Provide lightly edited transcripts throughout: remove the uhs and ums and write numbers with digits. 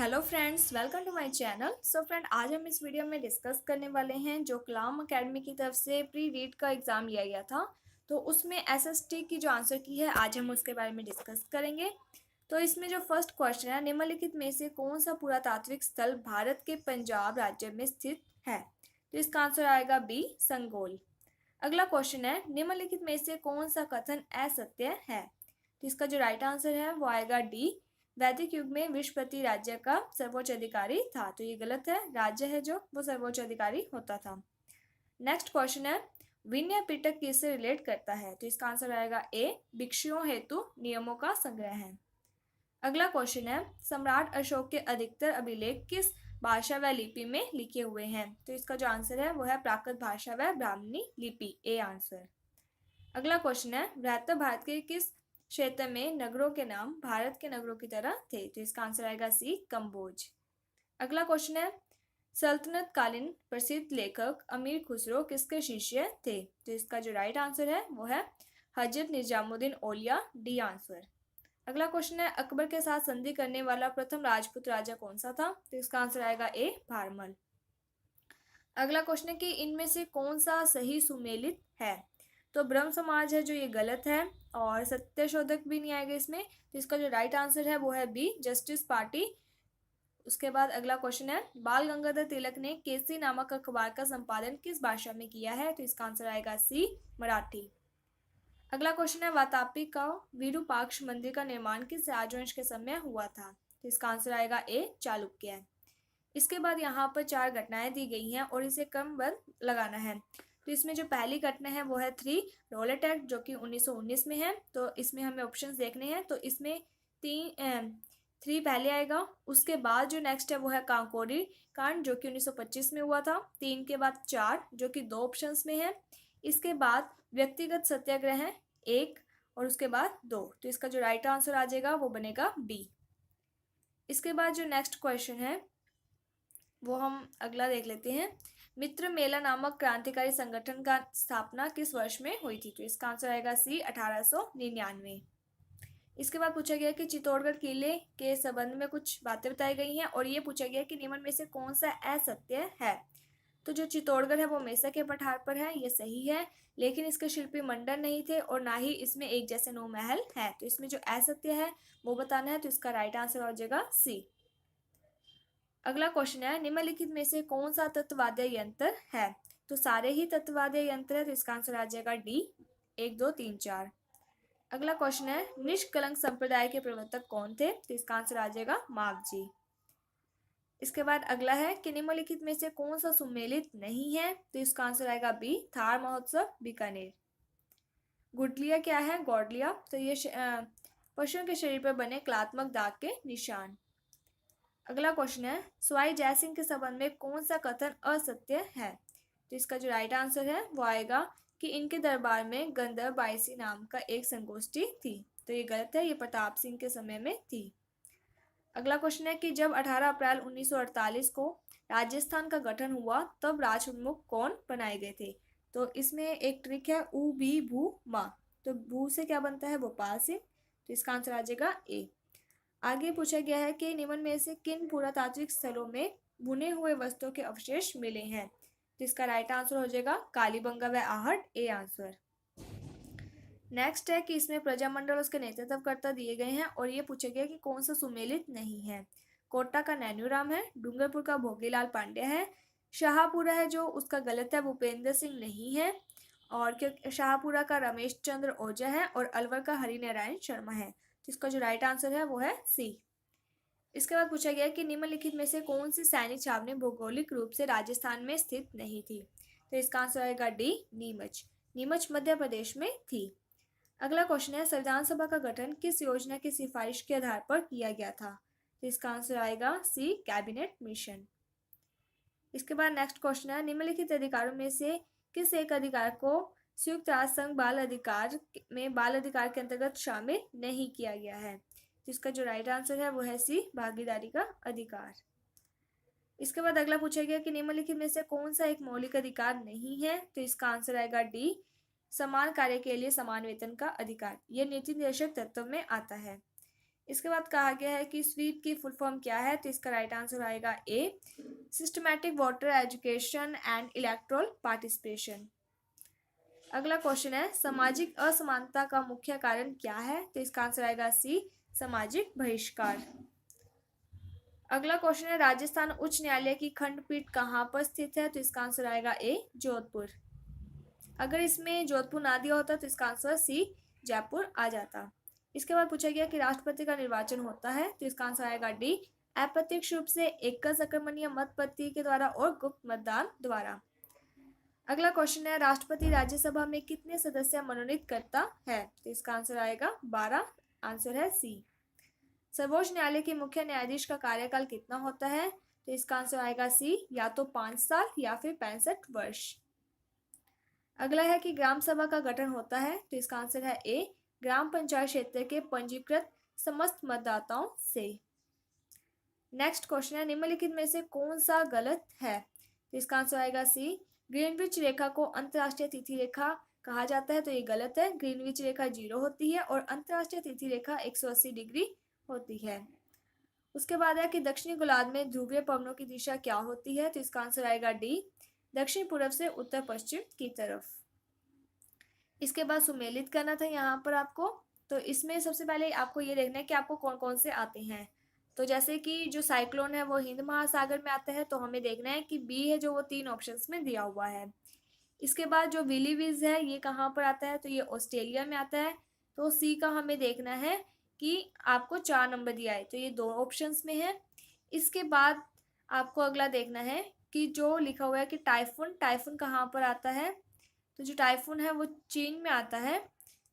Hello friends, welcome to my channel. So friend, आज हम इस वीडियो में डिस्कस करने वाले हैं जो कलाम एकेडमी की तरफ से प्री रीड का एग्ज़ाम लिया गया था। तो उसमें एसएसटी की जो आंसर की है, आज हम उसके बारे में डिस्कस करेंगे। तो इसमें जो फर्स्ट क्वेश्चन है, निम्नलिखित में से कौन सा पुरातात्विक स्थल भारत के पंजाब राज्य में स्थित है? तो इसका आंसर आएगा बी, संगोल। अगला क्वेश्चन है, निम्नलिखित में से कौन सा कथन असत्य है? तो इसका जो राइट आंसर है वो आएगा डी, वैदिक युग में विश्वपति राज्य का सर्वोच्च अधिकारी था। तो ये गलत है, राज्य है जो वो सर्वोच्च अधिकारी होता था। नेक्स्ट क्वेश्चन है, विनय पिटक किससे रिलेट करता है? तो इसका आंसर आएगा ए, भिक्षुओं हेतु नियमों का संग्रह है। अगला क्वेश्चन है, सम्राट अशोक के अधिकतर अभिलेख किस भाषा व लिपि में लिखे हुए हैं? तो इसका जो आंसर है वो है प्राकृत भाषा व ब्राह्मणी लिपि, ए आंसर। अगला क्वेश्चन है, बृहत्तर भारत के किस क्षेत्र में नगरों के नाम भारत के नगरों की तरह थे? तो इसका आंसर आएगा सी, कंबोज। अगला क्वेश्चन है, सल्तनत कालीन प्रसिद्ध लेखक अमीर खुसरो किसके शिष्य थे? तो इसका जो राइट आंसर है वो है हजरत निजामुद्दीन औलिया, डी आंसर। अगला क्वेश्चन है, अकबर के साथ संधि करने वाला प्रथम राजपूत राजा कौन सा था? तो इसका आंसर आएगा ए, भारमल। अगला क्वेश्चन है कि इनमें से कौन सा सही सुमेलित है? तो ब्रह्म समाज है जो ये गलत है, और सत्यशोधक भी नहीं आएगा इसमें। तो इसका जो राइट आंसर है वो है बी, जस्टिस पार्टी। उसके बाद अगला क्वेश्चन है, बाल गंगाधर तिलक ने केसरी नामक अखबार का संपादन किस भाषा में किया है? तो इसका आंसर आएगा सी, मराठी। अगला क्वेश्चन है, वातापी का विरूपाक्ष मंदिर का निर्माण किस राजवंश के समय हुआ था? तो इसका आंसर आएगा ए, चालुक्य। इसके बाद यहाँ पर 4 घटनाएं दी गई हैं और इसे क्रमबद्ध लगाना है। तो इसमें जो पहली घटना है वो है 3 रॉलेट एक्ट, जो कि 1919 में है। तो इसमें हमें ऑप्शंस देखने हैं। तो इसमें 3 पहले आएगा। उसके बाद जो नेक्स्ट है वो है कांकोरी कांड, जो कि 1925 में हुआ था। 3 के बाद 4, जो कि 2 ऑप्शंस में है। इसके बाद व्यक्तिगत सत्याग्रह है 1, और उसके बाद 2। तो इसका जो राइट आंसर आ जाएगा वो बनेगा बी। इसके बाद जो नेक्स्ट क्वेश्चन है वो हम अगला देख लेते हैं। मित्र मेला नामक क्रांतिकारी संगठन का स्थापना किस वर्ष में हुई थी? तो इसका आंसर आएगा सी, 1899। इसके बाद पूछा गया कि चित्तौड़गढ़ किले के संबंध में कुछ बातें बताई गई हैं, और ये पूछा गया कि निम्न में से कौन सा असत्य है? तो जो चित्तौड़गढ़ है वो मेसा के पठार पर है, ये सही है। लेकिन इसके शिल्पी मंडन नहीं थे, और ना ही इसमें एक जैसे 9 महल है। तो इसमें जो असत्य है वो बताना है। तो इसका राइट आंसर हो जाएगा सी। अगला क्वेश्चन है, निम्नलिखित में से कौन सा तत्ववाद्य यंत्र है? तो सारे ही तत्ववाद्य यंत्र है। तो इसका आंसर आ जाएगा डी, 1, 2, 3, 4। अगला क्वेश्चन है, निष्कलंक संप्रदाय के प्रवर्तक कौन थे? तो इसका आंसर आ जाएगा मावजी। इसके बाद अगला है कि निम्नलिखित में से कौन सा सुमेलित नहीं है? तो इसका आंसर आएगा बी, थार महोत्सव बीकानेर। गुडलिया क्या है? गौडलिया। तो ये पशुओं के शरीर पर बने कलात्मक दाग के निशान। अगला क्वेश्चन है, स्वाई जयसिंह के संबंध में कौन सा कथन असत्य है? तो इसका जो राइट आंसर है वो आएगा कि इनके दरबार में गंधर्व बाईसी नाम का एक संगोष्ठी थी। तो ये गलत है, ये प्रताप सिंह के समय में थी। अगला क्वेश्चन है कि जब 18 अप्रैल 1948 को राजस्थान का गठन हुआ तब राज प्रमुख कौन बनाए गए थे? तो इसमें एक ट्रिक है, उ भी भू मा। तो भू से क्या बनता है? भोपाल से। तो इसका आंसर आ जाएगा ए। आगे पूछा गया है कि निम्न में से किन पुरातात्विक स्थलों में बुने हुए वस्त्रों के अवशेष मिले हैं? तो इसका राइट आंसर हो जाएगा कालीबंगा व आहट, ए आंसर। नेक्स्ट है कि इसमें प्रजामंडल उसके नेतृत्वकर्ता दिए गए हैं, और ये पूछा गया कि कौन सा सुमेलित नहीं है। कोटा का नैन्यूराम है, डूंगरपुर का भोगीलाल पांड्या है, शाहपुरा है जो उसका गलत है, भूपेंद्र सिंह नहीं है, और क्योंकि शाहपुरा का रमेश चंद्र ओझा है, और अलवर का हरिनारायण शर्मा है। तो इसका जो राइट आंसर है वो है सी। इसके बाद पूछा गया कि निम्नलिखित में से कौन सी सैनिक छावनी भौगोलिक रूप से राजस्थान में स्थित नहीं थी? तो इसका आंसर आएगा डी, नीमच। नीमच मध्य प्रदेश में थी। अगला क्वेश्चन है, संविधान सभा का गठन किस योजना की सिफारिश के आधार पर किया गया था? तो इसका आंसर आएगा सी, कैबिनेट मिशन। इसके बाद नेक्स्ट क्वेश्चन है, निम्नलिखित अधिकारों में से किस एक अधिकार को संयुक्त राष्ट्र संघ बाल अधिकार में बाल अधिकार के अंतर्गत शामिल नहीं किया गया है? जिसका जो राइट आंसर है वो है सी, भागीदारी का अधिकार। इसके बाद अगला पूछा गया कि निम्नलिखित में से कौन सा एक मौलिक अधिकार नहीं है? तो इसका आंसर आएगा डी, समान कार्य के लिए समान वेतन का अधिकार। यह नीति निर्देशक तत्व में आता है। इसके बाद कहा गया है कि स्वीप की फुल फॉर्म क्या है, तो इसका राइट आंसर आएगा A, systematic voter education and electoral participation. अगला क्वेश्चन है सामाजिक असमानता का मुख्य कारण क्या है, तो इसका आंसर आएगा सी, सामाजिक बहिष्कार। अगला क्वेश्चन है राजस्थान उच्च न्यायालय की खंडपीठ कहाँ पर स्थित है, तो इसका आंसर आएगा ए, जोधपुर। अगर इसमें जोधपुर ना दिया होता तो इसका आंसर सी, जयपुर आ जाता। इसके बाद पूछा गया कि राष्ट्रपति का निर्वाचन होता है, तो इसका आंसर आएगा डी, अप्रत्यक्ष रूप से एकल संक्रमणीय मतपत्र के द्वारा और गुप्त मतदान द्वारा। अगला क्वेश्चन है राष्ट्रपति राज्यसभा में कितने सदस्य मनोनीत करता है, तो इसका आंसर आएगा 12, आंसर है सी। सर्वोच्च न्यायालय के मुख्य न्यायाधीश का कार्यकाल कितना होता है, तो इसका आंसर आएगा सी, या तो 5 साल या फिर 65 वर्ष। अगला है कि ग्राम सभा का गठन होता है, तो इसका आंसर है ए, ग्राम पंचायत क्षेत्र के पंजीकृत समस्त मतदाताओं से। नेक्स्ट क्वेश्चन है निम्नलिखित में से कौन सा गलत है, तो इसका आंसर आएगा सी, ग्रीनविच रेखा को अंतर्राष्ट्रीय तिथि रेखा कहा जाता है, तो ये गलत है। ग्रीनविच रेखा 0 होती है और अंतर्राष्ट्रीय तिथि रेखा 180 डिग्री होती है। उसके बाद है कि दक्षिणी गोलार्ध में ध्रुवीय पवनों की दिशा क्या होती है, तो इसका आंसर आएगा डी, दक्षिण पूर्व से उत्तर पश्चिम की तरफ। इसके बाद सुमेलित करना था यहाँ पर आपको, तो इसमें सबसे पहले आपको ये देखना है कि आपको कौन कौन से आते हैं। तो जैसे कि जो साइक्लोन है वो हिंद महासागर में आता है, तो हमें देखना है कि बी है जो वो 3 ऑप्शंस में दिया हुआ है। इसके बाद जो विलीविज है ये कहाँ पर आता है, तो ये ऑस्ट्रेलिया में आता है, तो सी का हमें देखना है कि आपको 4 नंबर दिया है, तो ये 2 ऑप्शंस में है। इसके बाद आपको अगला देखना है कि जो लिखा हुआ है कि टाइफून, टाइफून कहाँ पर आता है, तो जो टाइफून है वो चीन में आता है।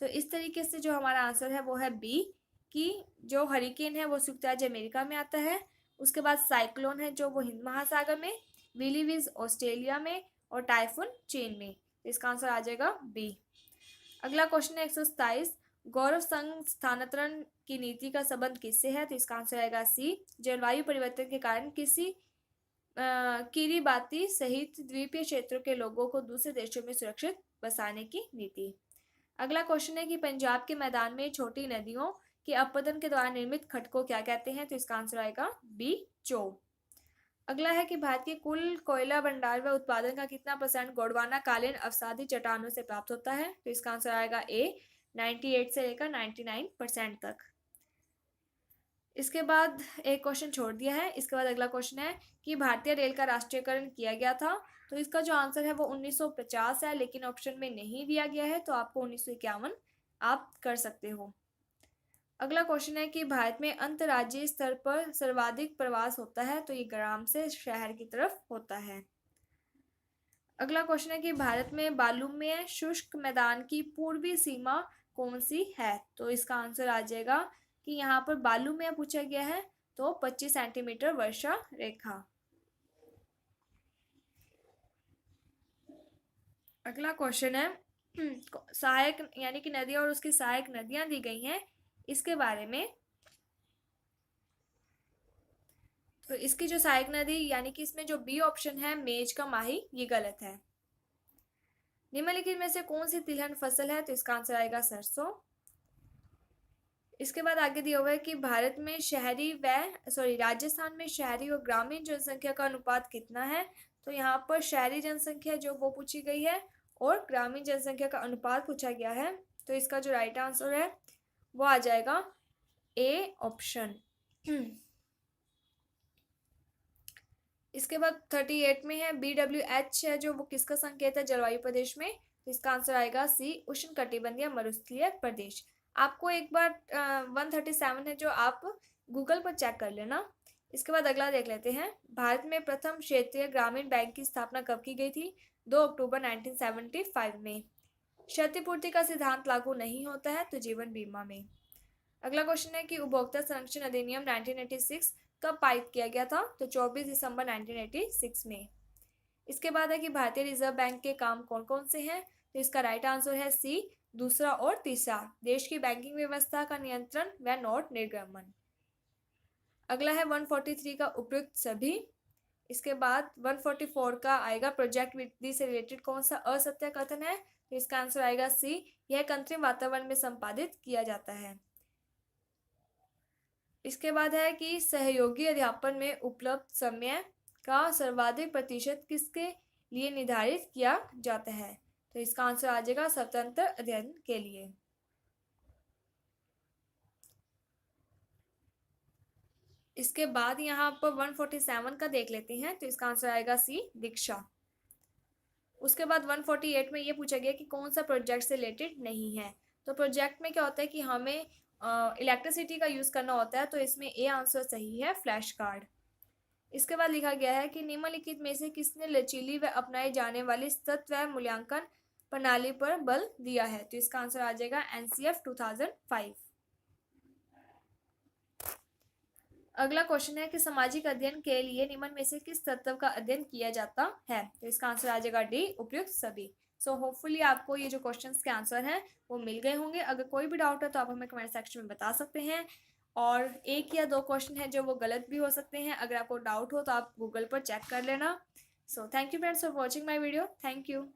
तो इस तरीके से जो हमारा आंसर है वो है बी, कि जो हरिकेन है वो संयुक्त राज्य अमेरिका में आता है। उसके बाद साइक्लोन है जो वो हिंद महासागर में, विलीविज ऑस्ट्रेलिया में और टाइफून चीन में। तो इसका आंसर आ जाएगा बी। अगला क्वेश्चन है 127, गौरव संघ स्थानांतरण की नीति का संबंध किससे है, तो इसका आंसर आएगा सी, जलवायु परिवर्तन के कारण किसी किरीबाती सहित द्वीपीय क्षेत्रों के लोगों को दूसरे देशों में सुरक्षित बसाने की नीति। अगला क्वेश्चन है कि पंजाब के मैदान में छोटी नदियों के अपरदन के द्वारा निर्मित खड्ड को क्या कहते हैं, तो इसका आंसर आएगा बी, चो। अगला है कि भारत के कुल कोयला भंडार व उत्पादन का कितना % गोंडवाना कालीन अवसादी चट्टानों से प्राप्त होता है, तो इसका आंसर आएगा ए, 98 से लेकर 99% तक। इसके बाद एक क्वेश्चन छोड़ दिया है। इसके बाद अगला क्वेश्चन है कि भारतीय रेल का राष्ट्रीयकरण किया गया था, तो इसका जो आंसर है वो 1950 है, लेकिन ऑप्शन में नहीं दिया गया है, तो आपको 1951 आप कर सकते हो। अगला क्वेश्चन है कि भारत में अंतर्राज्यीय स्तर पर सर्वाधिक प्रवास होता है, तो ये ग्राम से शहर की तरफ होता है। अगला क्वेश्चन है कि भारत में बालुमय शुष्क मैदान की पूर्वी सीमा कौन सी है, तो इसका आंसर आ जाएगा कि यहाँ पर बालुमय पूछा गया है, तो 25 सेंटीमीटर वर्षा रेखा। अगला क्वेश्चन है सहायक यानी कि नदी और उसकी सहायक नदियां दी गई हैं, इसके बारे में। तो इसकी जो सहायक नदी यानी कि इसमें जो बी ऑप्शन है मेज का माही, ये गलत है। निम्नलिखित में से कौन सी तिलहन फसल है, तो इसका आंसर आएगा सरसों। इसके बाद आगे दिया हुआ है कि भारत में राजस्थान में शहरी और ग्रामीण जनसंख्या का अनुपात कितना है, तो यहाँ पर शहरी जनसंख्या जो वो पूछी गई है और ग्रामीण जनसंख्या का अनुपात पूछा गया है, तो इसका जो राइट आंसर है वो आ जाएगा ए ऑप्शन। इसके बाद 38 में है BWH है जो वो किसका संकेत है जलवायु प्रदेश में, तो इसका आंसर आएगा सी, उष्णकटिबंधीय मरुस्थलीय प्रदेश। आपको एक बार 137 है जो आप गूगल पर चेक कर लेना। इसके बाद अगला देख लेते हैं, भारत में प्रथम क्षेत्रीय ग्रामीण बैंक की स्थापना कब की गई थी, 2 अक्टूबर 1975 में। क्षतिपूर्ति का सिद्धांत लागू नहीं होता है तो जीवन बीमा में। अगला क्वेश्चन है कि उपभोक्ता संरक्षण अधिनियम 1986 कब पारित किया गया था, तो 24 दिसंबर 1986 में। इसके बाद है कि भारतीय रिजर्व बैंक के काम कौन कौन से हैं, तो इसका राइट आंसर है सी, दूसरा और तीसरा, देश की बैंकिंग व्यवस्था का नियंत्रण व नोट निर्गमन। अगला है 143 का उपयुक्त सभी। इसके बाद 144 का आएगा प्रोजेक्ट विधि से रिलेटेड कौन सा असत्य कथन है, तो इसका आंसर आएगा सी, यह कृत्रिम वातावरण में संपादित किया जाता है। इसके बाद है कि सहयोगी अध्यापन में उपलब्ध समय का सर्वाधिक प्रतिशत किसके लिए निर्धारित किया जाता है? तो इसका आंसर आ जाएगा स्वतंत्र अध्ययन के लिए। इसके बाद यहाँ पर 147 का देख लेते हैं, तो इसका आंसर आएगा सी, दीक्षा। उसके बाद 148 में ये पूछा गया कि कौन सा प्रोजेक्ट से रिलेटेड नहीं है। तो प्रोजेक्ट में क्या होता है कि हमें इलेक्ट्रिसिटी का यूज़ करना होता है, तो इसमें ए आंसर सही है, फ्लैश कार्ड। इसके बाद लिखा गया है कि निम्नलिखित में से किसने लचीली व अपनाई जाने वाली सतत मूल्यांकन प्रणाली पर बल दिया है? तो इसका आंसर आ जाएगा एनसीएफ 2005। अगला क्वेश्चन है कि सामाजिक अध्ययन के लिए निम्न में से किस तत्व का अध्ययन किया जाता है? तो इसका आंसर आ जाएगा डी, उपयुक्त सभी। सो होपफुली आपको ये जो क्वेश्चंस के आंसर हैं वो मिल गए होंगे। अगर कोई भी डाउट है तो आप हमें कमेंट सेक्शन में बता सकते हैं, और एक या दो क्वेश्चन है जो वो गलत भी हो सकते हैं। अगर आपको डाउट हो तो आप गूगल पर चेक कर लेना। So thank you friends for watching my video. Thank you.